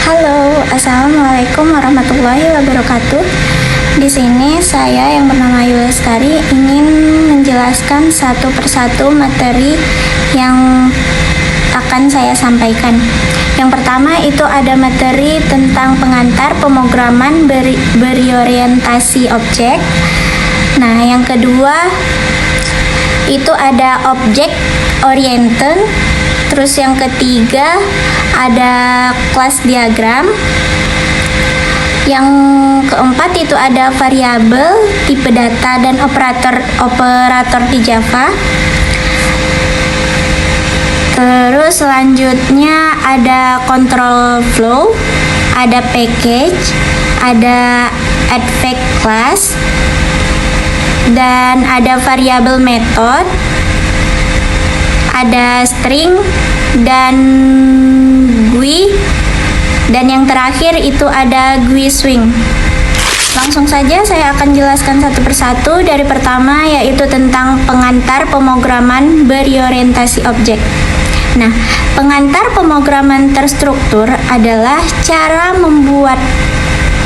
Halo, assalamualaikum warahmatullahi wabarakatuh. Di sini saya yang bernama Ayu Lestari ingin menjelaskan satu persatu materi yang akan saya sampaikan. Yang pertama itu ada materi tentang pengantar pemrograman berorientasi objek. Nah, yang kedua itu ada object oriented. Terus yang ketiga ada kelas diagram. Yang keempat itu ada variabel, tipe data dan operator di Java. Terus selanjutnya ada control flow, ada package, ada advanced class, dan ada variabel method, ada string dan GUI, dan yang terakhir itu ada GUI swing. Langsung saja saya akan jelaskan satu persatu. Dari pertama yaitu tentang pengantar pemrograman berorientasi objek. Nah, pengantar pemrograman terstruktur adalah cara membuat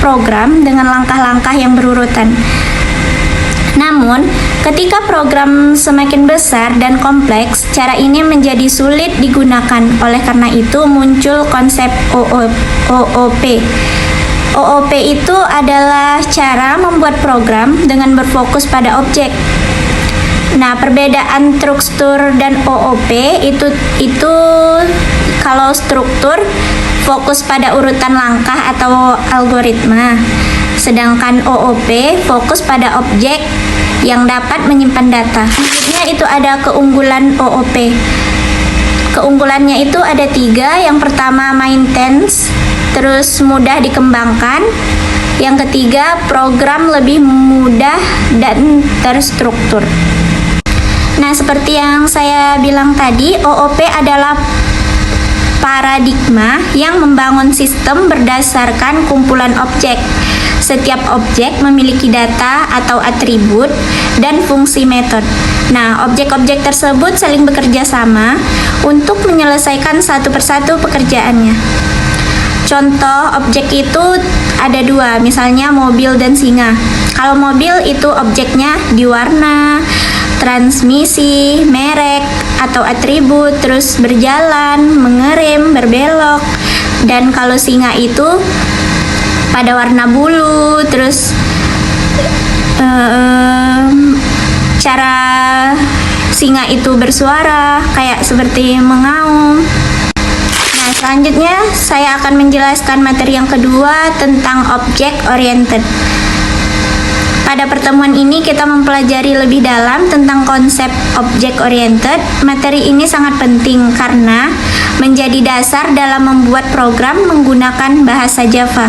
program dengan langkah-langkah yang berurutan. Namun, ketika program semakin besar dan kompleks, cara ini menjadi sulit digunakan. Oleh karena itu, muncul konsep OOP. OOP itu adalah cara membuat program dengan berfokus pada objek. Nah, perbedaan struktur dan OOP itu kalau struktur fokus pada urutan langkah atau algoritma. Sedangkan OOP fokus pada objek yang dapat menyimpan data. Selanjutnya itu ada keunggulan OOP. Keunggulannya itu ada 3. Yang pertama maintenance, terus mudah dikembangkan. Yang ketiga program lebih mudah dan terstruktur. Nah, seperti yang saya bilang tadi, OOP adalah paradigma yang membangun sistem berdasarkan kumpulan objek. Setiap objek memiliki data atau atribut dan fungsi metode. Nah, objek-objek tersebut saling bekerja sama untuk menyelesaikan satu persatu pekerjaannya. Contoh objek itu ada 2, misalnya mobil dan singa. Kalau mobil itu objeknya di warna, transmisi, merek, atau atribut, terus berjalan, mengerem, berbelok. Dan kalau singa itu pada warna bulu, terus cara singa itu bersuara kayak seperti mengaum. Nah, selanjutnya saya akan menjelaskan materi yang kedua tentang object oriented. Pada pertemuan ini kita mempelajari lebih dalam tentang konsep object oriented. Materi ini sangat penting karena menjadi dasar dalam membuat program menggunakan bahasa Java.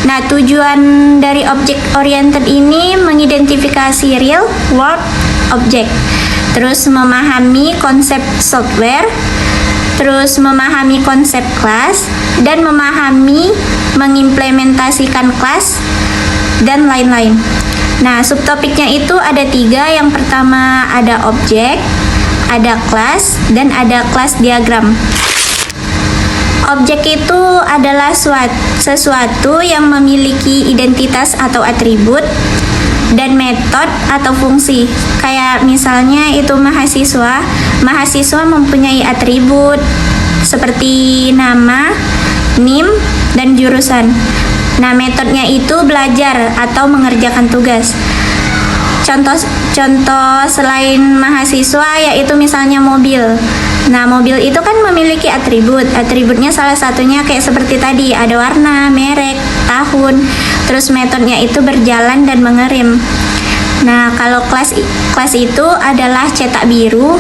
Nah, tujuan dari object oriented ini mengidentifikasi real world object, terus memahami konsep software, terus memahami konsep kelas, dan memahami mengimplementasikan kelas, dan lain-lain. Nah, subtopiknya itu ada 3. Yang pertama ada objek, ada kelas, dan ada kelas diagram. Objek itu adalah sesuatu yang memiliki identitas atau atribut dan metode atau fungsi. Kayak misalnya itu mahasiswa. Mahasiswa mempunyai atribut seperti nama, NIM, dan jurusan. Nah, metodenya itu belajar atau mengerjakan tugas. Contoh selain mahasiswa yaitu misalnya mobil. Nah, mobil itu kan memiliki atribut. Atributnya salah satunya kayak seperti tadi, ada warna, merek, tahun. Terus metodenya itu berjalan dan mengerem. Nah, kalau kelas itu adalah cetak biru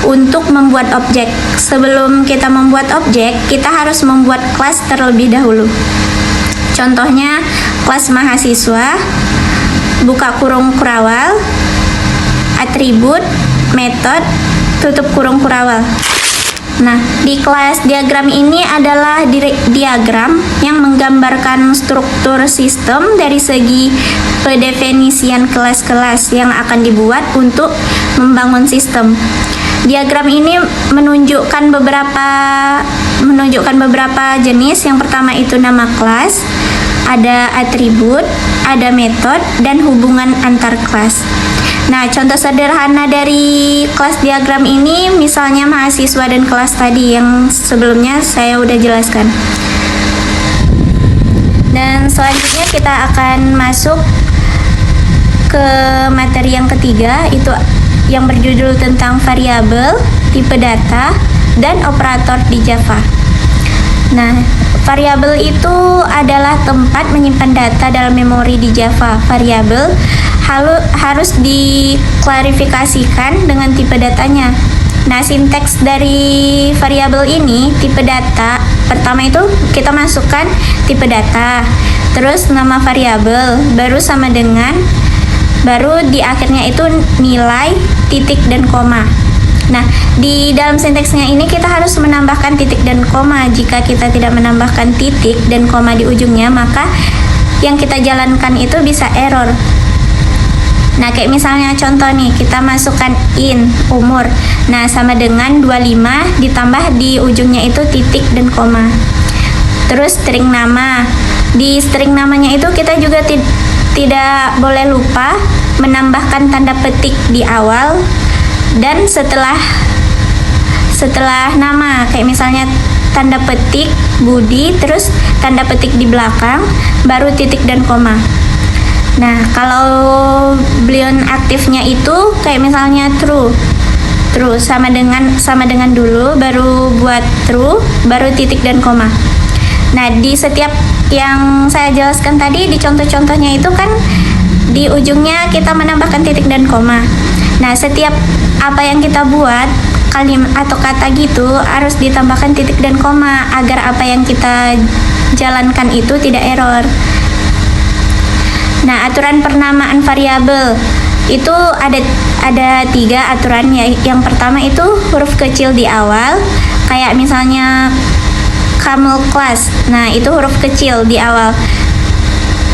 untuk membuat objek. Sebelum kita membuat objek, kita harus membuat kelas terlebih dahulu. Contohnya kelas mahasiswa, buka kurung kurawal, atribut, metode, tutup kurung kurawal. Nah, di kelas diagram ini adalah diagram yang menggambarkan struktur sistem dari segi pendefinisian kelas-kelas yang akan dibuat untuk membangun sistem. Diagram ini menunjukkan beberapa menunjukkan beberapa jenis. Yang pertama itu nama kelas, ada atribut, ada metode, dan hubungan antar kelas. Nah, contoh sederhana dari kelas diagram ini misalnya mahasiswa dan kelas tadi yang sebelumnya saya udah jelaskan. Dan selanjutnya kita akan masuk ke materi yang ketiga, itu yang berjudul tentang variabel, tipe data, dan operator di Java. Nah, variabel itu adalah tempat menyimpan data dalam memori di Java. Variabel harus diklarifikasikan dengan tipe datanya. Nah, sinteks dari variabel ini, tipe data, pertama itu kita masukkan tipe data, terus nama variabel, baru sama dengan, baru di akhirnya itu nilai, titik, dan koma. Nah, di dalam sinteksnya ini kita harus menambahkan titik dan koma. Jika kita tidak menambahkan titik dan koma di ujungnya, maka yang kita jalankan itu bisa error. Nah, kayak misalnya contoh nih, kita masukkan in, umur. Nah, sama dengan 25 ditambah di ujungnya itu titik dan koma. Terus string nama. Di string namanya itu kita juga tidak boleh lupa menambahkan tanda petik di awal dan setelah nama, kayak misalnya tanda petik Budi, terus tanda petik di belakang, baru titik dan koma. Nah, kalau boolean aktifnya itu kayak misalnya true sama dengan dulu, baru buat true, baru titik dan koma. Nah, di setiap yang saya jelaskan tadi di contoh-contohnya itu kan di ujungnya kita menambahkan titik dan koma. Nah, setiap apa yang kita buat, kalimat atau kata gitu, harus ditambahkan titik dan koma agar apa yang kita jalankan itu tidak error. Nah, aturan pernamaan variabel itu ada 3 aturan ya. Yang pertama itu huruf kecil di awal, kayak misalnya camel class. Nah, itu huruf kecil di awal.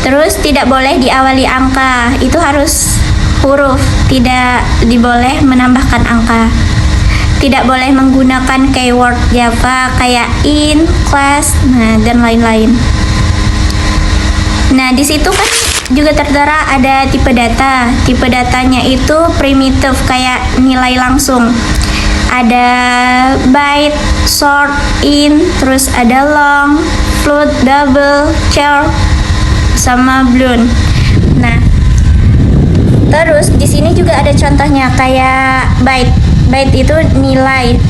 Terus tidak boleh diawali angka, itu harus huruf, tidak diboleh menambahkan angka. Tidak boleh menggunakan keyword Java kayak in, class, nah dan lain-lain. Nah, di situ kan juga tertera ada tipe data. Tipe datanya itu primitif kayak nilai langsung. Ada byte, short, int, terus ada long, float, double, char, sama boolean. Nah, terus di sini juga ada contohnya kayak byte. Byte itu nilai.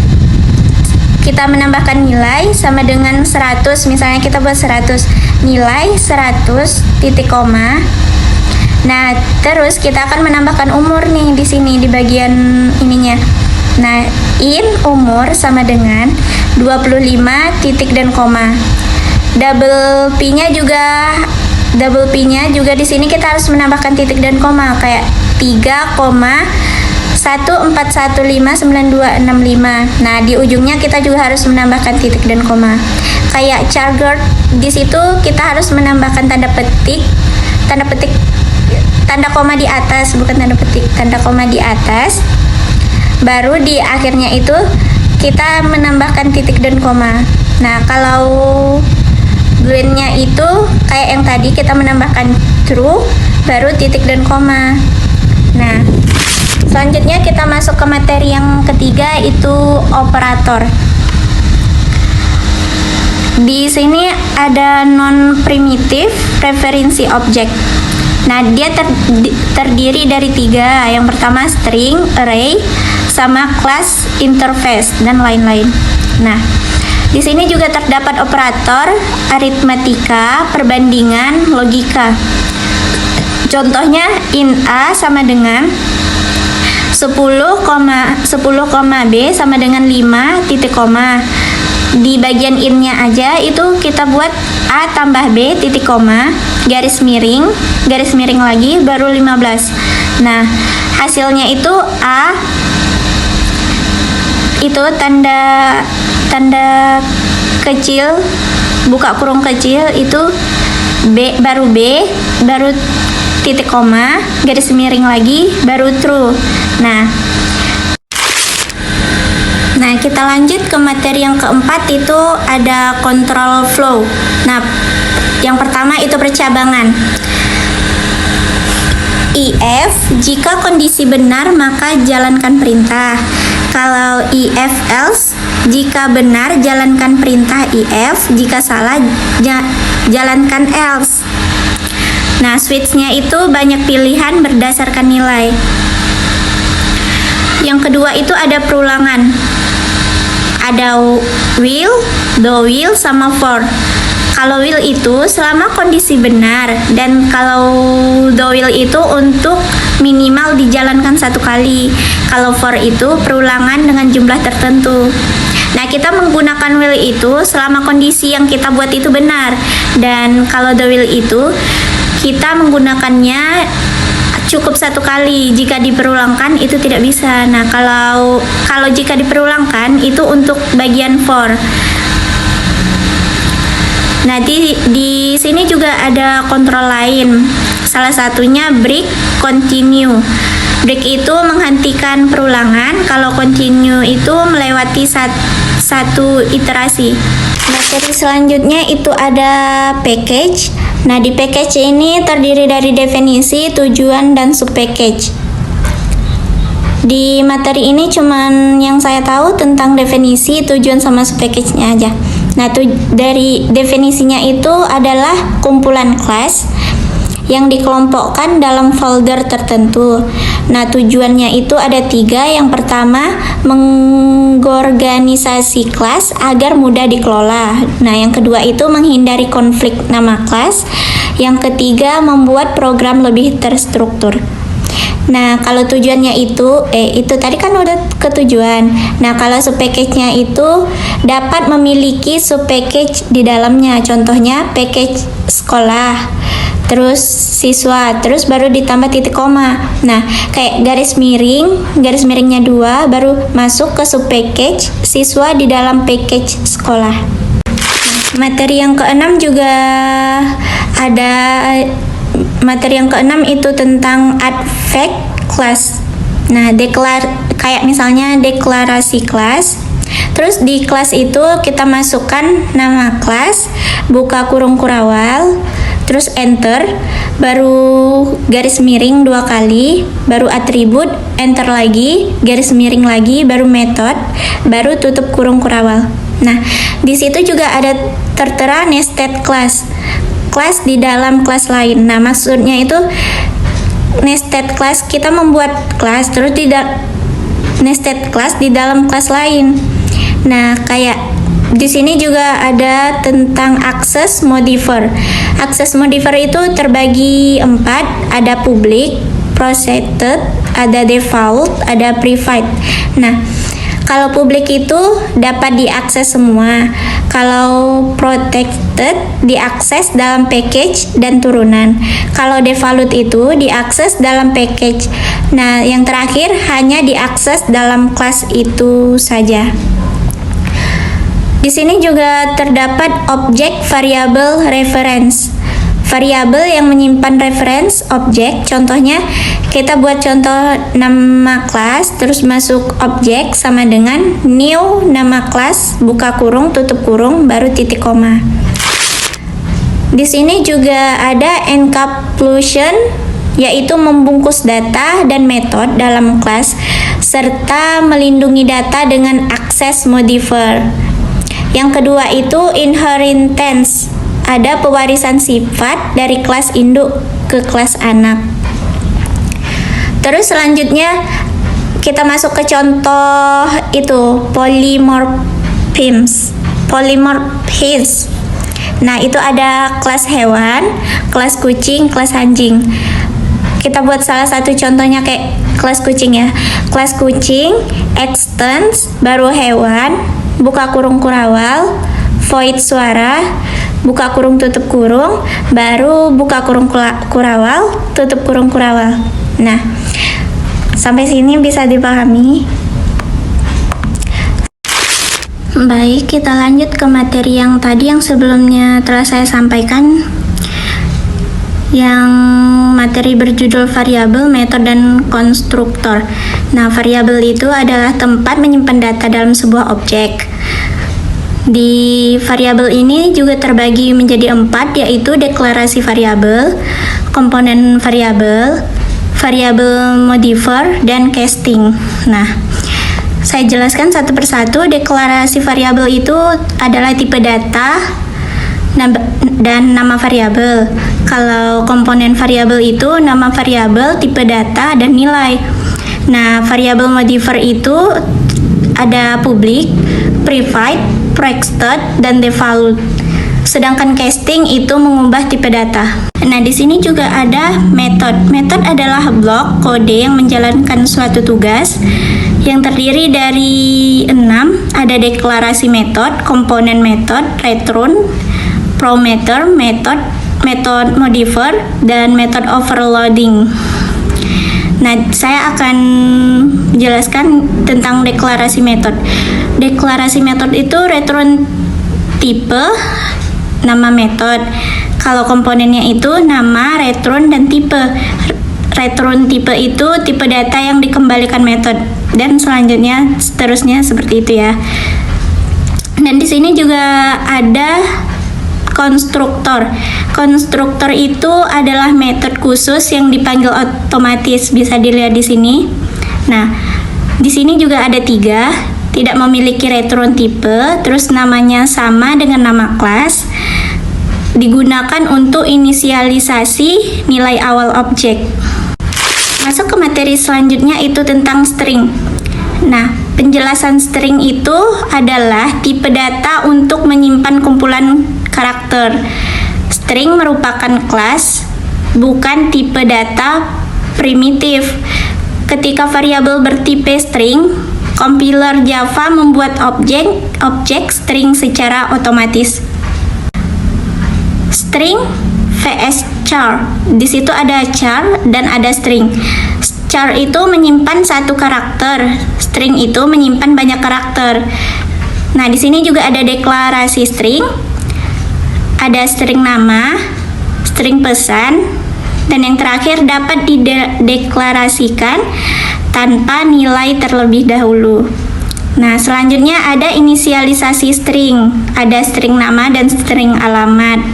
Kita menambahkan nilai sama dengan 100, misalnya kita buat 100, nilai 100 titik koma. Nah, terus kita akan menambahkan umur nih di sini di bagian ininya. Nah, in umur sama dengan 25 titik dan koma. Double P-nya juga di sini kita harus menambahkan titik dan koma kayak 3,1415925. Nah, di ujungnya kita juga harus menambahkan titik dan koma. Kayak char-guard, di situ kita harus menambahkan tanda koma di atas, bukan tanda petik, tanda koma di atas. Baru di akhirnya itu kita menambahkan titik dan koma. Nah, kalau boolean-nya itu kayak yang tadi kita menambahkan true, baru titik dan koma. Nah, selanjutnya kita masuk ke materi yang ketiga, itu operator. Di sini ada non-primitive referensi object. Nah, dia terdiri dari 3. Yang pertama string, array, sama class, interface, dan lain-lain. Nah, di sini juga terdapat operator, aritmatika, perbandingan, logika. Contohnya in A sama dengan 10, B sama dengan 5 titik koma. Di bagian in-nya aja itu kita buat A tambah B titik koma, garis miring lagi, baru 15. Nah, hasilnya itu A itu tanda kecil, buka kurung kecil, itu B, baru titik koma, garis miring lagi, baru true. Nah, Nah, kita lanjut ke materi yang keempat, itu ada control flow. Nah, yang pertama itu percabangan. If, jika kondisi benar maka jalankan perintah. Kalau if else, jika benar jalankan perintah if, jika salah jalankan else. Nah, switch-nya itu banyak pilihan berdasarkan nilai. Yang kedua itu ada perulangan. Ada will, do will, sama for. Kalau will itu selama kondisi benar, dan kalau do will itu untuk minimal dijalankan 1 kali. Kalau for itu perulangan dengan jumlah tertentu. Nah, kita menggunakan will itu selama kondisi yang kita buat itu benar, dan kalau do will itu kita menggunakannya cukup 1 kali. Jika diperulangkan itu tidak bisa. Nah, kalau jika diperulangkan itu untuk bagian for. Nah, di sini juga ada kontrol lain. Salah satunya break, continue. Break itu menghentikan perulangan, kalau continue itu melewati satu iterasi. Materi selanjutnya itu ada package. Nah, di package ini terdiri dari definisi, tujuan, dan subpackage. Di materi ini cuman yang saya tahu tentang definisi, tujuan, sama subpackage-nya aja. Nah, dari definisinya itu adalah kumpulan kelas yang dikelompokkan dalam folder tertentu. Nah, tujuannya itu ada 3. Yang pertama, mengorganisasi kelas agar mudah dikelola. Nah, yang kedua itu menghindari konflik nama kelas. Yang ketiga, membuat program lebih terstruktur. Nah, kalau tujuannya itu tadi kan udah ketujuan. Nah, kalau subpackage-nya itu dapat memiliki subpackage di dalamnya. Contohnya package sekolah, terus siswa, terus baru ditambah titik koma. Nah, kayak garis miringnya 2, baru masuk ke subpackage siswa di dalam package sekolah. Materi yang keenam juga ada. Materi yang keenam itu tentang advect class. Nah, kayak misalnya deklarasi kelas. Terus di kelas itu kita masukkan nama kelas, buka kurung kurawal, terus enter, baru garis miring 2 kali, baru atribut, enter lagi, garis miring lagi, baru metode, baru tutup kurung kurawal. Nah, di situ juga ada tertera nested class. Kelas di dalam kelas lain. Nah, maksudnya itu nested class, kita membuat kelas terus nested class di dalam kelas lain. Nah, kayak di sini juga ada tentang access modifier. Access modifier itu terbagi 4, ada public, protected, ada default, ada private. Nah, kalau public itu dapat diakses semua. Kalau protected diakses dalam package dan turunan. Kalau default itu diakses dalam package. Nah, yang terakhir hanya diakses dalam kelas itu saja. Di sini juga terdapat objek variabel reference. Variabel yang menyimpan reference objek. Contohnya kita buat contoh nama kelas, terus masuk objek sama dengan new nama kelas, buka kurung, tutup kurung, baru titik koma. Di sini juga ada encapsulation, yaitu membungkus data dan metode dalam kelas serta melindungi data dengan access modifier. Yang kedua itu inheritance, ada pewarisan sifat dari kelas induk ke kelas anak. Terus selanjutnya kita masuk ke contoh itu polymorphism. Nah, itu ada kelas hewan, kelas kucing, kelas anjing. Kita buat salah satu contohnya kayak kelas kucing ya. Kelas kucing, extends, baru hewan, buka kurung kurawal, void suara, buka kurung tutup kurung, baru buka kurung kurawal, tutup kurung kurawal. Nah, sampai sini bisa dipahami? Baik, kita lanjut ke materi yang tadi yang sebelumnya telah saya sampaikan. yang materi berjudul variabel, metode, dan konstruktor. Nah, variabel itu adalah tempat menyimpan data dalam sebuah objek. Di variabel ini juga terbagi menjadi 4, yaitu deklarasi variabel, komponen variabel, variabel modifier, dan casting. Nah, saya jelaskan satu persatu. Deklarasi variabel itu adalah tipe data dan nama variabel. Kalau komponen variabel itu nama variabel, tipe data, dan nilai. Nah, variabel modifier itu ada public, private, protected, dan default. Sedangkan casting itu mengubah tipe data. Nah, di sini juga ada method. Method adalah blok kode yang menjalankan suatu tugas yang terdiri dari 6. Ada deklarasi method, komponen method, return, parameter, method modifier, dan method overloading. Nah, saya akan jelaskan tentang deklarasi method. Deklarasi method itu return tipe, nama metode. Kalau komponennya itu nama, return, dan tipe. Return tipe itu tipe data yang dikembalikan metode, dan seterusnya seperti itu ya. Dan di sini juga ada konstruktor. Konstruktor itu adalah metode khusus yang dipanggil otomatis, bisa dilihat di sini. Nah, di sini juga ada 3, tidak memiliki return tipe, terus namanya sama dengan nama kelas, digunakan untuk inisialisasi nilai awal objek. Masuk ke materi selanjutnya, itu tentang string. Nah, penjelasan string itu adalah tipe data untuk menyimpan kumpulan karakter. String merupakan kelas, bukan tipe data primitif. Ketika variabel bertipe string, kompiler Java membuat objek string secara otomatis. String vs char. Di situ ada char dan ada string. Char itu menyimpan satu karakter, string itu menyimpan banyak karakter. Nah, di sini juga ada deklarasi string, ada string nama, string pesan, dan yang terakhir dapat dideklarasikan tanpa nilai terlebih dahulu. Nah, selanjutnya ada inisialisasi string, ada string nama dan string alamat.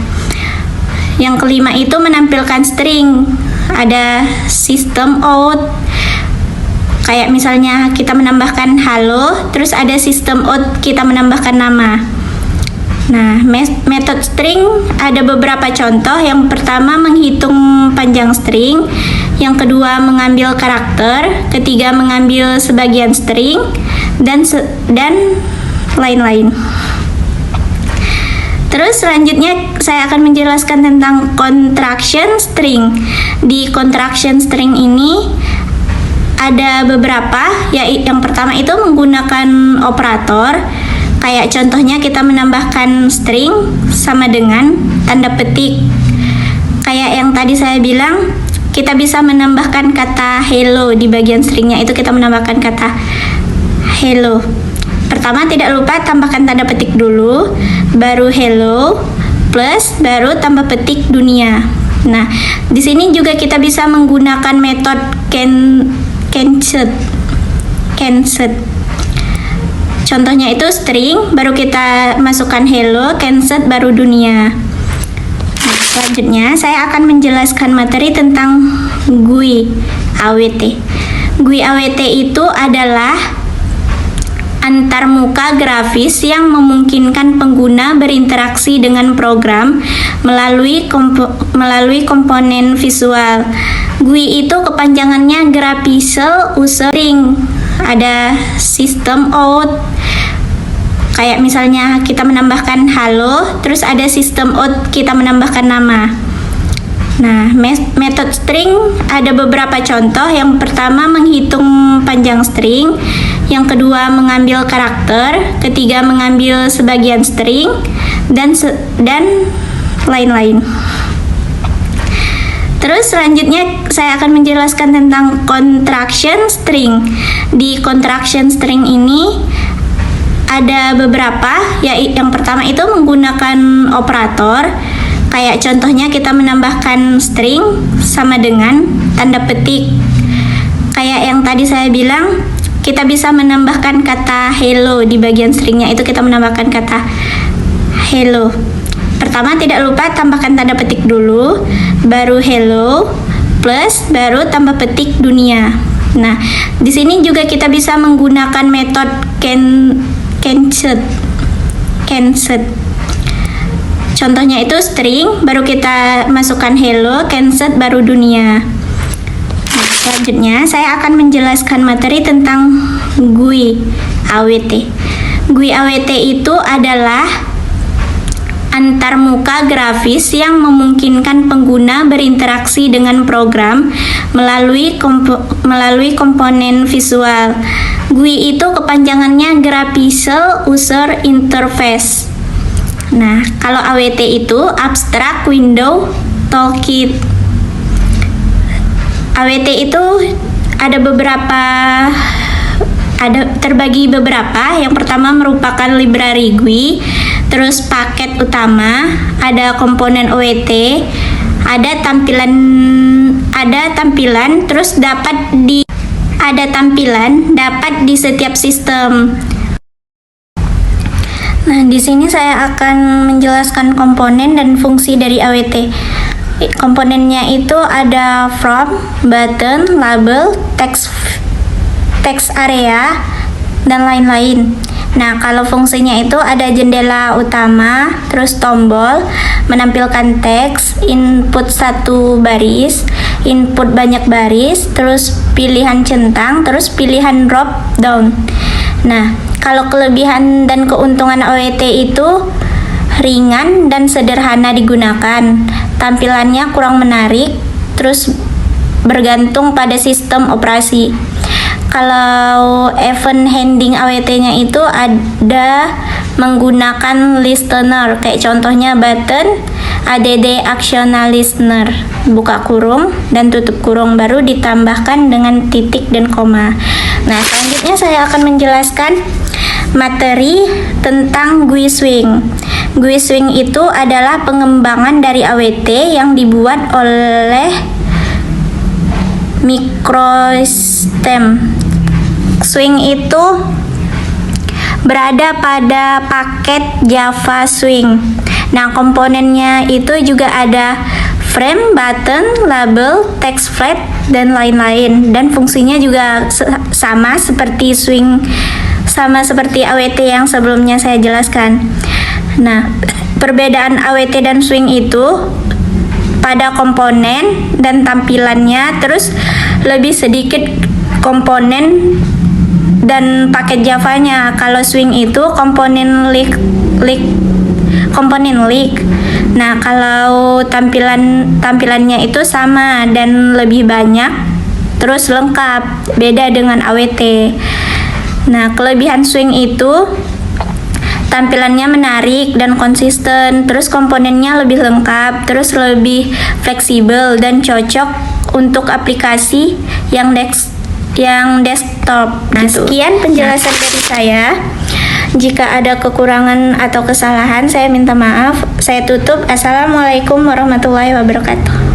Yang kelima itu menampilkan string, ada system out, kayak misalnya kita menambahkan halo, terus ada system out, kita menambahkan nama. Nah, metode string ada beberapa contoh. Yang pertama menghitung panjang string, yang kedua mengambil karakter, ketiga mengambil sebagian string, dan lain-lain. Terus selanjutnya saya akan menjelaskan tentang contraction string. Di contraction string ini ada beberapa, yang pertama itu menggunakan operator. Kayak contohnya kita menambahkan string sama dengan tanda petik. Kayak yang tadi saya bilang, kita bisa menambahkan kata hello di bagian stringnya, itu kita menambahkan kata hello. Pertama, tidak lupa tambahkan tanda petik dulu, baru hello, plus, baru tambah petik dunia. Nah, di sini juga kita bisa menggunakan metode cancel. Contohnya itu string, baru kita masukkan hello, cancel, baru dunia. Nah, selanjutnya saya akan menjelaskan materi tentang GUI AWT. GUI AWT itu adalah antarmuka grafis yang memungkinkan pengguna berinteraksi dengan program melalui komponen visual. GUI itu kepanjangannya Graphical User Interface. Ada system out, kayak misalnya kita menambahkan halo, terus ada system out, kita menambahkan nama. Nah, metode string ada beberapa contoh. Yang pertama menghitung panjang string, yang kedua mengambil karakter, ketiga mengambil sebagian string, dan lain-lain. Terus selanjutnya saya akan menjelaskan tentang contraction string. Di contraction string ini ada beberapa, yang pertama itu menggunakan operator. Kayak contohnya kita menambahkan string sama dengan tanda petik. Kayak yang tadi saya bilang, kita bisa menambahkan kata hello di bagian stringnya, itu kita menambahkan kata hello. Pertama tidak lupa tambahkan tanda petik dulu, baru hello, plus baru tambah petik dunia. Nah, di sini juga kita bisa menggunakan metode cancel. Contohnya itu string, baru kita masukkan hello, cancel, baru dunia. Nah, selanjutnya saya akan menjelaskan materi tentang GUI AWT. GUI AWT itu adalah antarmuka grafis yang memungkinkan pengguna berinteraksi dengan program melalui komponen visual. GUI itu kepanjangannya Graphical User Interface. Nah, kalau AWT itu Abstract Window Toolkit. AWT itu terbagi beberapa. Yang pertama merupakan library GUI, terus paket utama, ada komponen AWT, ada tampilan, terus dapat di setiap sistem. Nah, di sini saya akan menjelaskan komponen dan fungsi dari AWT. Komponennya itu ada from, button, label, text area, dan lain-lain. Nah, kalau fungsinya itu ada jendela utama, terus tombol, menampilkan teks, input satu baris, input banyak baris, terus pilihan centang, terus pilihan drop down. Nah, kalau kelebihan dan keuntungan AWT itu ringan dan sederhana digunakan, tampilannya kurang menarik, terus bergantung pada sistem operasi. Kalau event handling AWT-nya itu ada menggunakan listener, kayak contohnya button, add actional listener, buka kurung dan tutup kurung, baru ditambahkan dengan titik dan koma. Nah, selanjutnya saya akan menjelaskan materi tentang GUI Swing. GUI Swing itu adalah pengembangan dari AWT yang dibuat oleh Microsystem. Swing itu berada pada paket Java Swing. Nah, komponennya itu juga ada frame, button, label, text flat, dan lain-lain. Dan fungsinya juga sama seperti AWT yang sebelumnya saya jelaskan. Nah, perbedaan AWT dan Swing itu pada komponen dan tampilannya, terus lebih sedikit komponen dan paket Java-nya. Kalau Swing itu komponen leak. Nah, kalau tampilannya itu sama dan lebih banyak, terus lengkap, beda dengan AWT. Nah, kelebihan Swing itu tampilannya menarik dan konsisten, terus komponennya lebih lengkap, terus lebih fleksibel dan cocok untuk aplikasi yang desktop. Nah, sekian penjelasan dari saya. Jika ada kekurangan atau kesalahan, saya minta maaf. Saya tutup. Assalamualaikum warahmatullahi wabarakatuh.